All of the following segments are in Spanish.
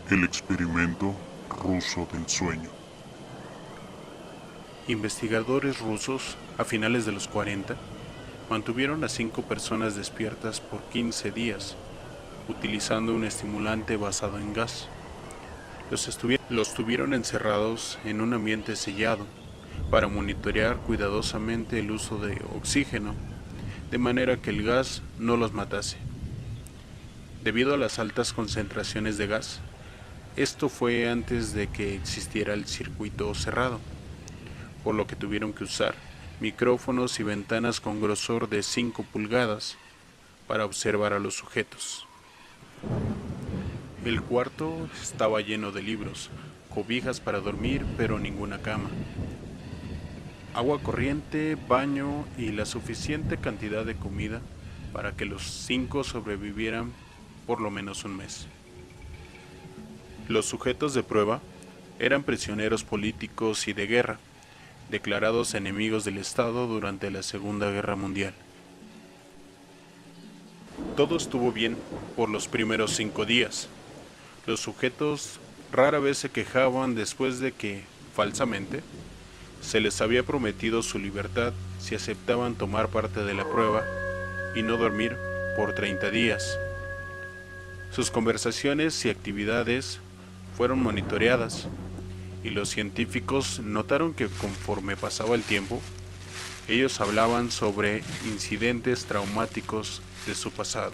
El experimento ruso del sueño. Investigadores rusos, a finales de los 40, mantuvieron a 5 personas despiertas por 15 días, utilizando un estimulante basado en gas. Los tuvieron encerrados en un ambiente sellado para monitorear cuidadosamente el uso de oxígeno, de manera que el gas no los matase. Debido a las altas concentraciones de gas, esto fue antes de que existiera el circuito cerrado, por lo que tuvieron que usar micrófonos y ventanas con grosor de 5 pulgadas para observar a los sujetos. El cuarto estaba lleno de libros, cobijas para dormir, pero ninguna cama, agua corriente, baño y la suficiente cantidad de comida para que los 5 sobrevivieran por lo menos un mes. Los sujetos de prueba eran prisioneros políticos y de guerra, declarados enemigos del Estado durante la Segunda Guerra Mundial. Todo estuvo bien por los primeros 5 días. Los sujetos rara vez se quejaban después de que, falsamente, se les había prometido su libertad si aceptaban tomar parte de la prueba y no dormir por 30 días. Sus conversaciones y actividades fueron monitoreadas y los científicos notaron que conforme pasaba el tiempo, ellos hablaban sobre incidentes traumáticos de su pasado.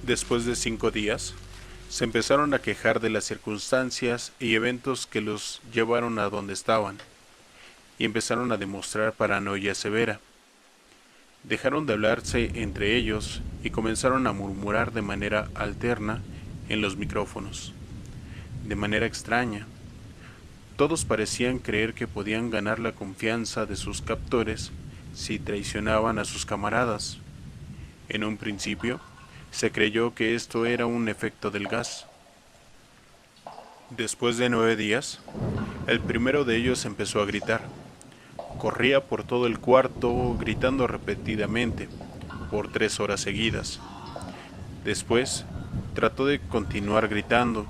Después de 5 días, se empezaron a quejar de las circunstancias y eventos que los llevaron a donde estaban, y empezaron a demostrar paranoia severa. Dejaron de hablarse entre ellos y comenzaron a murmurar de manera alterna en los micrófonos. De manera extraña, todos parecían creer que podían ganar la confianza de sus captores si traicionaban a sus camaradas. En un principio, se creyó que esto era un efecto del gas. Después de 9 días, el primero de ellos empezó a gritar. Corría por todo el cuarto gritando repetidamente, por 3 horas seguidas. Después, trató de continuar gritando,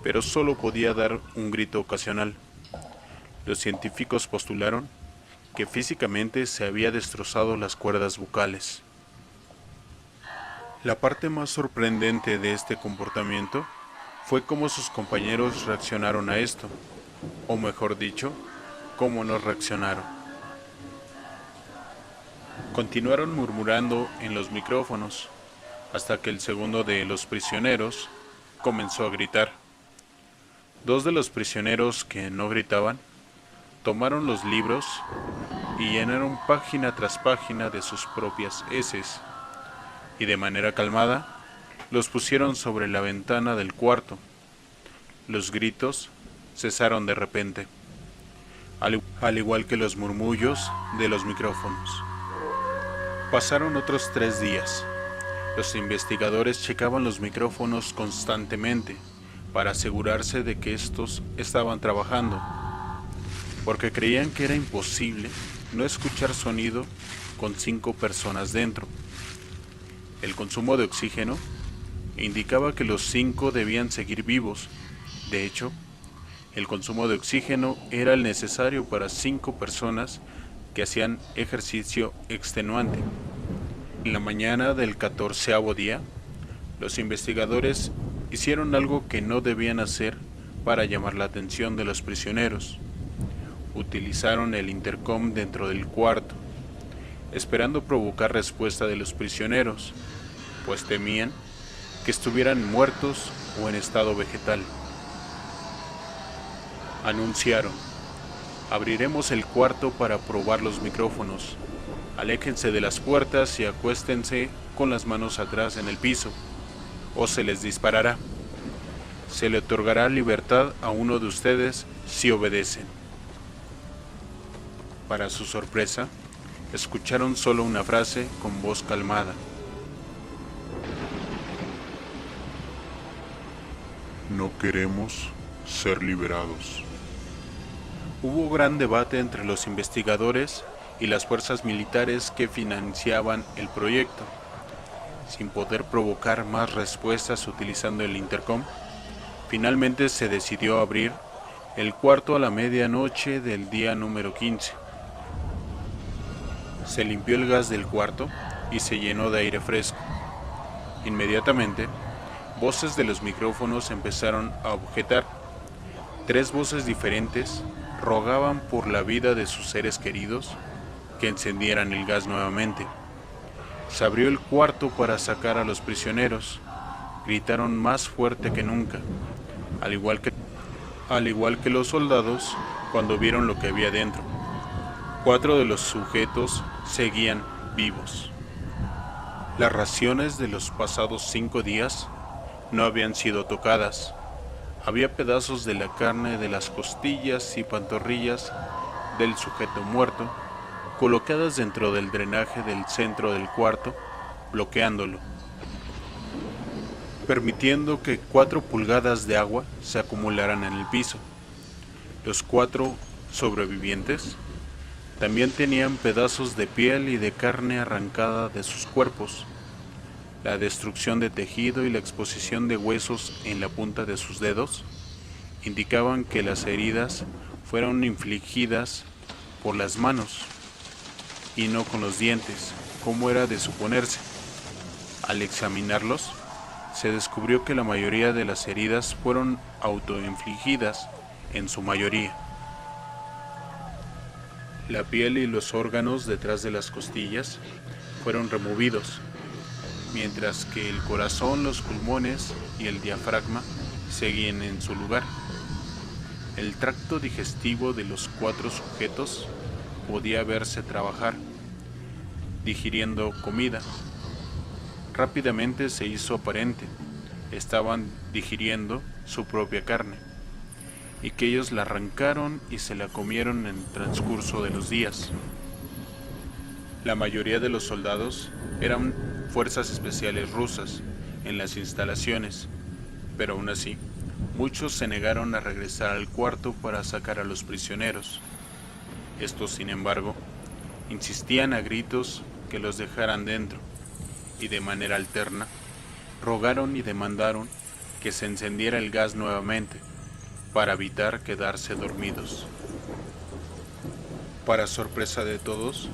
pero solo podía dar un grito ocasional. Los científicos postularon que físicamente se había destrozado las cuerdas vocales. La parte más sorprendente de este comportamiento fue cómo sus compañeros reaccionaron a esto, o mejor dicho, cómo no reaccionaron. Continuaron murmurando en los micrófonos, hasta que el segundo de los prisioneros comenzó a gritar. 2 de los prisioneros que no gritaban tomaron los libros y llenaron página tras página de sus propias heces, y de manera calmada los pusieron sobre la ventana del cuarto. Los gritos cesaron de repente, al igual que los murmullos de los micrófonos. Pasaron otros 3 días. Los investigadores checaban los micrófonos constantemente para asegurarse de que estos estaban trabajando, porque creían que era imposible no escuchar sonido con 5 personas dentro. El consumo de oxígeno indicaba que los 5 debían seguir vivos. De hecho, el consumo de oxígeno era el necesario para 5 personas que hacían ejercicio extenuante. En la mañana del 14º día, los investigadores hicieron algo que no debían hacer para llamar la atención de los prisioneros. Utilizaron el intercom dentro del cuarto, esperando provocar respuesta de los prisioneros, pues temían que estuvieran muertos o en estado vegetal. Anunciaron: abriremos el cuarto para probar los micrófonos. Aléjense de las puertas y acuéstense con las manos atrás en el piso, o se les disparará. Se le otorgará libertad a uno de ustedes si obedecen. Para su sorpresa, escucharon solo una frase con voz calmada. No queremos ser liberados. Hubo gran debate entre los investigadores y las fuerzas militares que financiaban el proyecto. sin poder provocar más respuestas utilizando el intercom, finalmente se decidió abrir el cuarto a la medianoche del día número 15. Se limpió el gas del cuarto y se llenó de aire fresco. Inmediatamente, voces de los micrófonos empezaron a objetar. 3 voces diferentes rogaban por la vida de sus seres queridos que encendieran el gas nuevamente. Se abrió el cuarto para sacar a los prisioneros. Gritaron más fuerte que nunca, al igual que los soldados cuando vieron lo que había dentro. 4 de los sujetos seguían vivos. Las raciones de los pasados 5 días no habían sido tocadas. Había pedazos de la carne de las costillas y pantorrillas del sujeto muerto colocadas dentro del drenaje del centro del cuarto, bloqueándolo, permitiendo que 4 pulgadas de agua se acumularan en el piso. Los 4 sobrevivientes también tenían pedazos de piel y de carne arrancada de sus cuerpos. La destrucción de tejido y la exposición de huesos en la punta de sus dedos indicaban que las heridas fueron infligidas por las manos y no con los dientes, como era de suponerse. Al examinarlos, se descubrió que la mayoría de las heridas fueron autoinfligidas, en su mayoría. La piel y los órganos detrás de las costillas fueron removidos, mientras que el corazón, los pulmones y el diafragma seguían en su lugar. El tracto digestivo de los 4 sujetos podía verse trabajar, digiriendo comida. Rápidamente se hizo aparente, estaban digiriendo su propia carne, y que ellos la arrancaron y se la comieron en el transcurso de los días. La mayoría de los soldados eran fuerzas especiales rusas en las instalaciones, pero aún así, muchos se negaron a regresar al cuarto para sacar a los prisioneros. Estos, sin embargo, insistían a gritos que los dejaran dentro, y de manera alterna, rogaron y demandaron que se encendiera el gas nuevamente, para evitar quedarse dormidos. Para sorpresa de todos,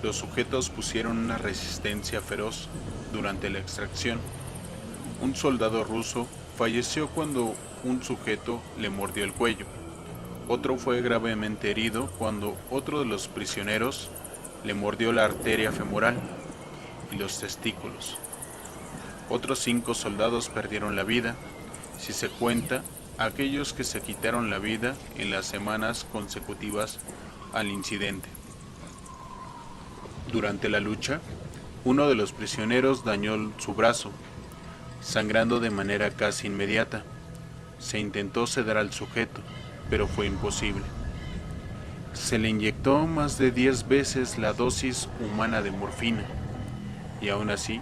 los sujetos pusieron una resistencia feroz durante la extracción. Un soldado ruso falleció cuando un sujeto le mordió el cuello. Otro fue gravemente herido cuando otro de los prisioneros le mordió la arteria femoral y los testículos. Otros 5 soldados perdieron la vida, si se cuenta aquellos que se quitaron la vida en las semanas consecutivas al incidente. Durante la lucha, uno de los prisioneros dañó su brazo, sangrando de manera casi inmediata. Se intentó sedar al sujeto, pero fue imposible. Se le inyectó más de 10 veces la dosis humana de morfina, y aún así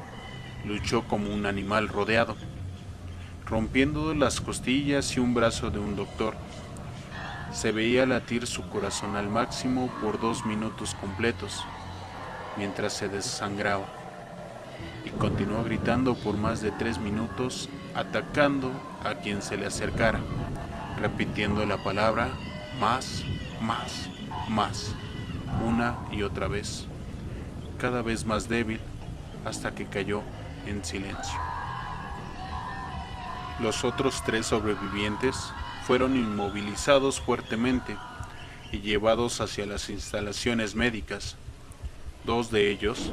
luchó como un animal rodeado, rompiendo las costillas y un brazo de un doctor. Se veía latir su corazón al máximo por 2 minutos completos, mientras se desangraba, y continuó gritando por más de 3 minutos, atacando a quien se le acercara, repitiendo la palabra más, más, más, una y otra vez, cada vez más débil, hasta que cayó en silencio. Los otros 3 sobrevivientes fueron inmovilizados fuertemente y llevados hacia las instalaciones médicas. 2 de ellos,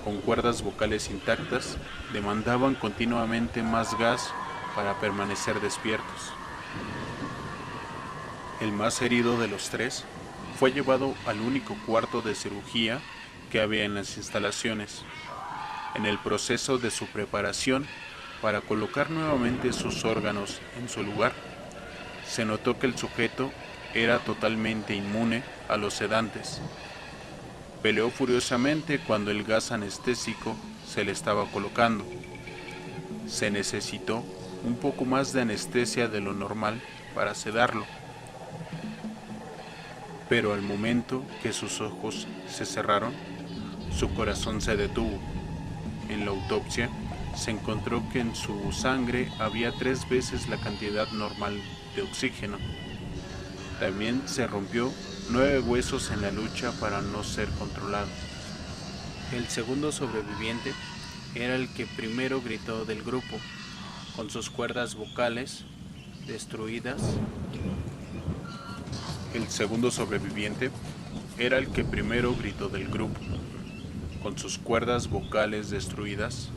con cuerdas vocales intactas, demandaban continuamente más gas para permanecer despiertos. El más herido de los 3 fue llevado al único cuarto de cirugía que había en las instalaciones. En el proceso de su preparación para colocar nuevamente sus órganos en su lugar, se notó que el sujeto era totalmente inmune a los sedantes. Peleó furiosamente cuando el gas anestésico se le estaba colocando. Se necesitó un poco más de anestesia de lo normal para sedarlo. Pero al momento que sus ojos se cerraron, su corazón se detuvo. En la autopsia se encontró que en su sangre había 3 veces la cantidad normal de oxígeno. También se rompió 9 huesos en la lucha para no ser controlado. El segundo sobreviviente era el que primero gritó del grupo, con sus cuerdas vocales destruidas. El segundo sobreviviente era el que primero gritó del grupo, con sus cuerdas vocales destruidas.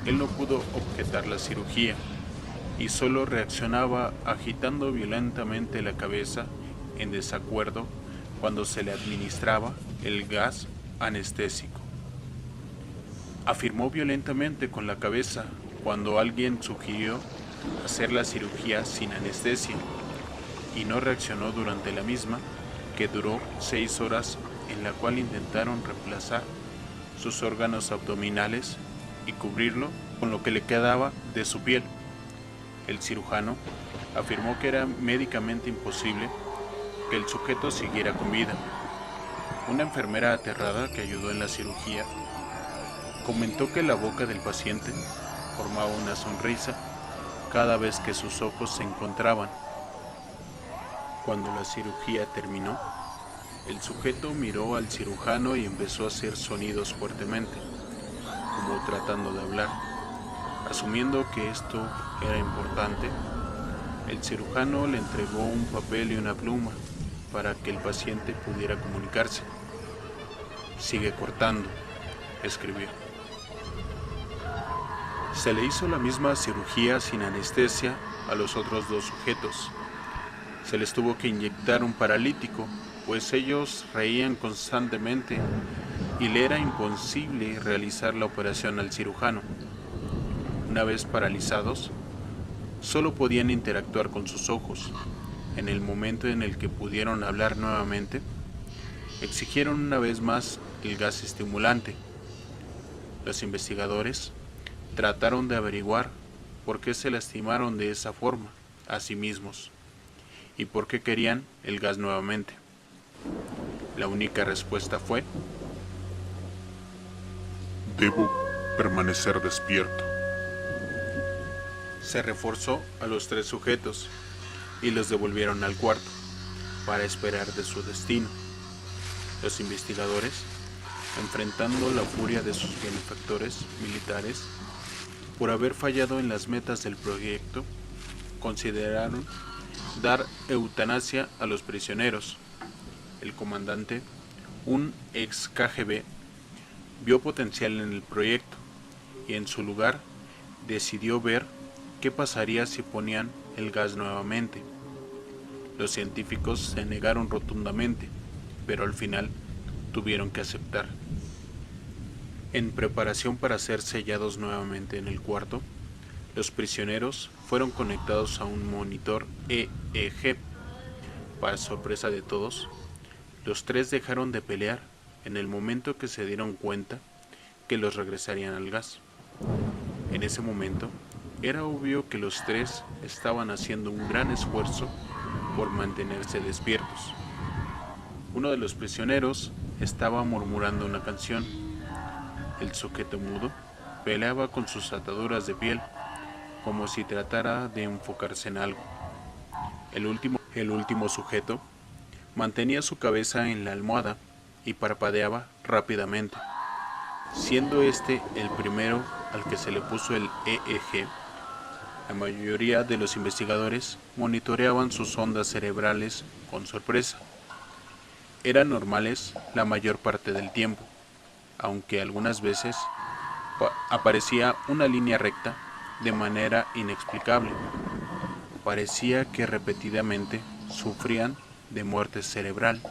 Él no pudo objetar la cirugía y solo reaccionaba agitando violentamente la cabeza en desacuerdo cuando se le administraba el gas anestésico. Afirmó violentamente con la cabeza cuando alguien sugirió hacer la cirugía sin anestesia y no reaccionó durante la misma, que duró 6 horas, en la cual intentaron reemplazar sus órganos abdominales y cubrirlo con lo que le quedaba de su piel. El cirujano afirmó que era médicamente imposible que el sujeto siguiera con vida. Una enfermera aterrada que ayudó en la cirugía comentó que la boca del paciente formaba una sonrisa cada vez que sus ojos se encontraban. Cuando la cirugía terminó, el sujeto miró al cirujano y empezó a hacer sonidos fuertemente, como tratando de hablar. Asumiendo que esto era importante, el cirujano le entregó un papel y una pluma para que el paciente pudiera comunicarse. «Sigue cortando», escribió. Se le hizo la misma cirugía sin anestesia a los otros 2 sujetos. Se les tuvo que inyectar un paralítico, pues ellos reían constantemente y le era imposible realizar la operación al cirujano. Una vez paralizados, solo podían interactuar con sus ojos. En el momento en el que pudieron hablar nuevamente, exigieron una vez más el gas estimulante. Los investigadores trataron de averiguar por qué se lastimaron de esa forma a sí mismos y por qué querían el gas nuevamente. La única respuesta fue: debo permanecer despierto. Se reforzó a los 3 sujetos y los devolvieron al cuarto para esperar de su destino. Los investigadores, enfrentando la furia de sus benefactores militares por haber fallado en las metas del proyecto, consideraron dar eutanasia a los prisioneros. El comandante, un ex KGB, vio potencial en el proyecto y en su lugar decidió ver qué pasaría si ponían el gas nuevamente. Los científicos se negaron rotundamente, pero al final tuvieron que aceptar. En preparación para ser sellados nuevamente en el cuarto, los prisioneros fueron conectados a un monitor EEG. Para sorpresa de todos, los 3 dejaron de pelear en el momento que se dieron cuenta que los regresarían al gas. En ese momento, era obvio que los 3 estaban haciendo un gran esfuerzo por mantenerse despiertos. Uno de los prisioneros estaba murmurando una canción. El sujeto mudo peleaba con sus ataduras de piel, como si tratara de enfocarse en algo. El último sujeto mantenía su cabeza en la almohada y parpadeaba rápidamente. Siendo este el primero al que se le puso el EEG, la mayoría de los investigadores monitoreaban sus ondas cerebrales con sorpresa. Eran normales la mayor parte del tiempo, aunque algunas veces aparecía una línea recta de manera inexplicable. Parecía que repetidamente sufrían de muerte cerebral.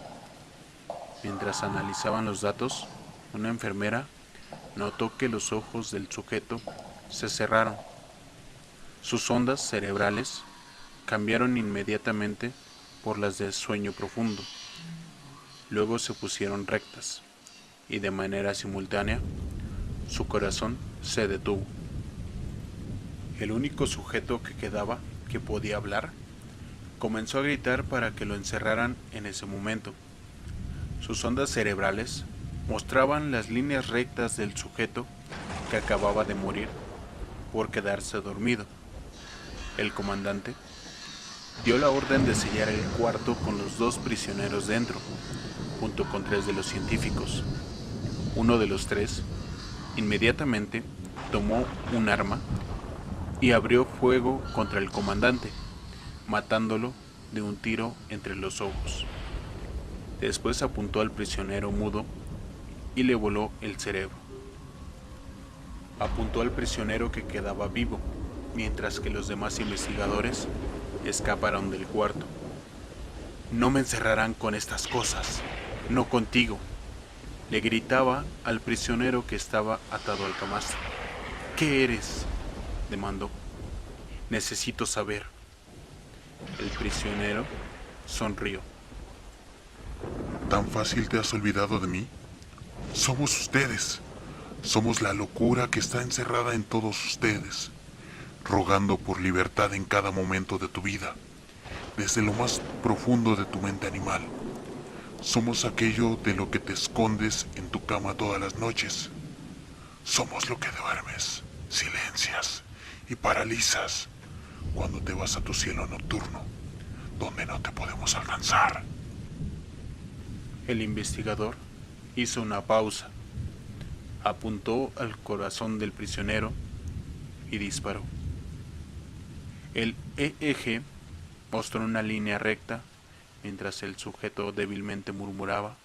Mientras analizaban los datos, una enfermera notó que los ojos del sujeto se cerraron. Sus ondas cerebrales cambiaron inmediatamente por las de sueño profundo. Luego se pusieron rectas y de manera simultánea su corazón se detuvo. El único sujeto que quedaba que podía hablar comenzó a gritar para que lo encerraran en ese momento. Sus ondas cerebrales mostraban las líneas rectas del sujeto que acababa de morir por quedarse dormido. El comandante dio la orden de sellar el cuarto con los 2 prisioneros dentro, junto con 3 de los científicos. Uno de los 3 inmediatamente tomó un arma y abrió fuego contra el comandante, matándolo de un tiro entre los ojos. Después apuntó al prisionero mudo y le voló el cerebro. Apuntó al prisionero que quedaba vivo, mientras que los demás investigadores escaparon del cuarto. No me encerrarán con estas cosas, no contigo, le gritaba al prisionero que estaba atado al camastro. ¿Qué eres?, demandó. Necesito saber. El prisionero sonrió. ¿Tan fácil te has olvidado de mí? Somos ustedes. Somos la locura que está encerrada en todos ustedes, rogando por libertad en cada momento de tu vida, desde lo más profundo de tu mente animal. Somos aquello de lo que te escondes en tu cama todas las noches. Somos lo que duermes, silencias y paralizas cuando te vas a tu cielo nocturno, donde no te podemos alcanzar. El investigador hizo una pausa, apuntó al corazón del prisionero y disparó. El EEG mostró una línea recta mientras el sujeto débilmente murmuraba: